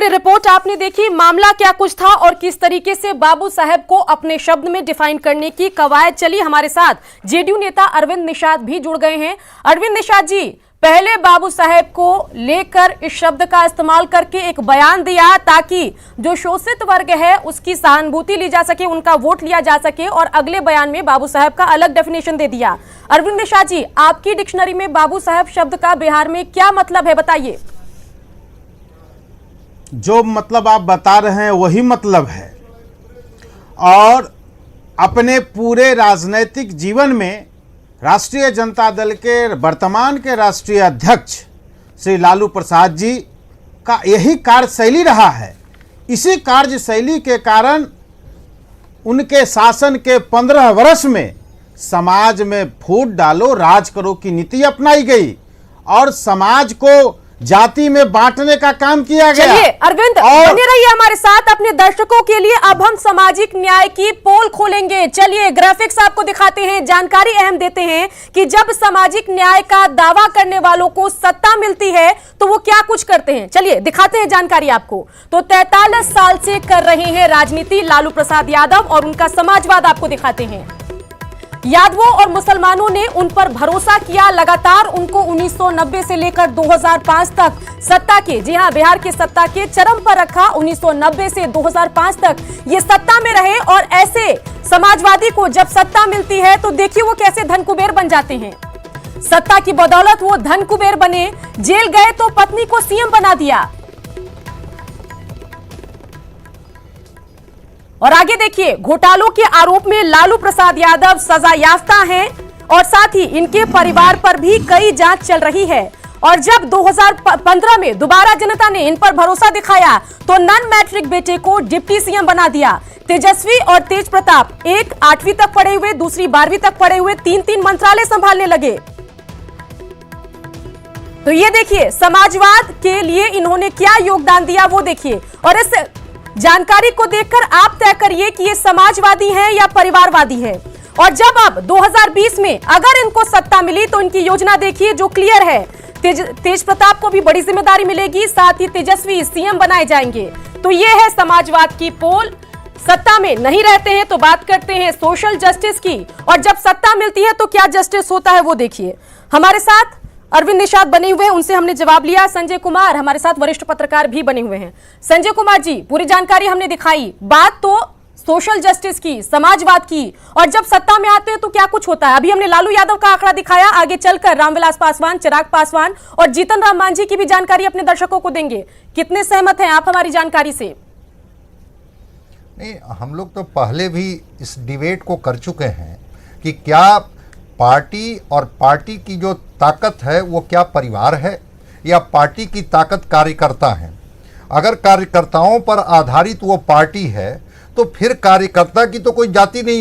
पूरी रिपोर्ट आपने देखी, मामला क्या कुछ था और किस तरीके से बाबू साहब को अपने शब्द में डिफाइन करने की कवायद चली। हमारे साथ जेडीयू नेता अरविंद निषाद भी जुड़ गए हैं। अरविंद निषाद जी, पहले बाबू साहब को लेकर इस शब्द का इस्तेमाल करके एक बयान दिया ताकि जो शोषित वर्ग है उसकी सहानुभूति ली जा सके, उनका वोट लिया जा सके, और अगले बयान में बाबू साहब का अलग डेफिनेशन दे दिया। अरविंद निषाद जी, आपकी डिक्शनरी में बाबू साहब शब्द का बिहार में क्या मतलब है, बताइए। जो मतलब आप बता रहे हैं वही मतलब है, और अपने पूरे राजनीतिक जीवन में राष्ट्रीय जनता दल के वर्तमान के राष्ट्रीय अध्यक्ष श्री लालू प्रसाद जी का यही कार्यशैली रहा है। इसी कार्यशैली के कारण उनके शासन के 15 वर्ष में समाज में फूट डालो राज करो की नीति अपनाई गई और समाज को जाति में बांटने का काम किया गया। चलिए अरविंद, बने रहिए हमारे साथ अपने दर्शकों के लिए। अब हम सामाजिक न्याय की पोल खोलेंगे। चलिए ग्राफिक्स आपको दिखाते हैं, जानकारी अहम देते हैं कि जब सामाजिक न्याय का दावा करने वालों को सत्ता मिलती है तो वो क्या कुछ करते हैं। चलिए दिखाते हैं जानकारी आपको। तो 43 साल से कर रहे हैं राजनीति लालू प्रसाद यादव और उनका समाजवाद आपको दिखाते हैं। यादवों और मुसलमानों ने उन पर भरोसा किया, लगातार उनको 1990 से लेकर 2005 तक सत्ता के, जी हां, बिहार के सत्ता के चरम पर रखा। 1990 से 2005 तक ये सत्ता में रहे और ऐसे समाजवादी को जब सत्ता मिलती है तो देखिए वो कैसे धन कुबेर बन जाते हैं। सत्ता की बदौलत वो धन कुबेर बने, जेल गए तो पत्नी को सीएम बना दिया। और आगे देखिए, घोटालों के आरोप में लालू प्रसाद यादव सजायाफ्ता हैं और साथ ही इनके परिवार पर भी कई जांच चल रही है। और जब 2015 में दोबारा जनता ने इन पर भरोसा दिखाया तो नॉन मैट्रिक बेटे को डिप्टी सीएम बना दिया। तेजस्वी और तेज प्रताप, एक 8वीं तक पढ़े हुए, दूसरी 12वीं तक पढ़े हुए, 3-3 मंत्रालय संभालने लगे। तो ये देखिए समाजवाद के लिए इन्होंने क्या योगदान दिया वो देखिए। और इस जानकारी को देखकर आप तय करिए कि ये समाजवादी हैं या परिवारवादी हैं। और जब अब 2020 में अगर इनको सत्ता मिली तो इनकी योजना देखिए जो क्लियर है। तेज प्रताप को भी बड़ी जिम्मेदारी मिलेगी, साथ ही तेजस्वी सीएम बनाए जाएंगे। तो ये है समाजवाद की पोल। सत्ता में नहीं रहते हैं तो बात करते हैं सोशल जस्टिस की, और जब सत्ता मिलती है तो क्या जस्टिस होता है वो देखिए। हमारे साथ अरविंद निषाद बने हुए हैं, उनसे हमने जवाब लिया। संजय कुमार हमारे साथ वरिष्ठ पत्रकार भी बने हुए हैं। संजय कुमार जी, पूरी जानकारी हमने दिखाई, बात तो सोशल जस्टिस की, समाजवाद की, और जब सत्ता में आते हैं तो क्या कुछ होता है। अभी हमने लालू यादव का आंकड़ा दिखाया, आगे चलकर रामविलास पासवान, चिराग पासवान और जीतन राम मांझी की भी जानकारी अपने दर्शकों को देंगे। कितने सहमत हैं आप हमारी जानकारी से? नहीं, हम लोग तो पहले भी इस डिबेट को कर चुके हैं कि क्या पार्टी और पार्टी की जो ताकत है वो क्या परिवार है या पार्टी की ताकत कार्यकर्ता है। अगर कार्यकर्ताओं पर आधारित वो पार्टी है तो फिर कार्यकर्ता की तो कोई जाति नहीं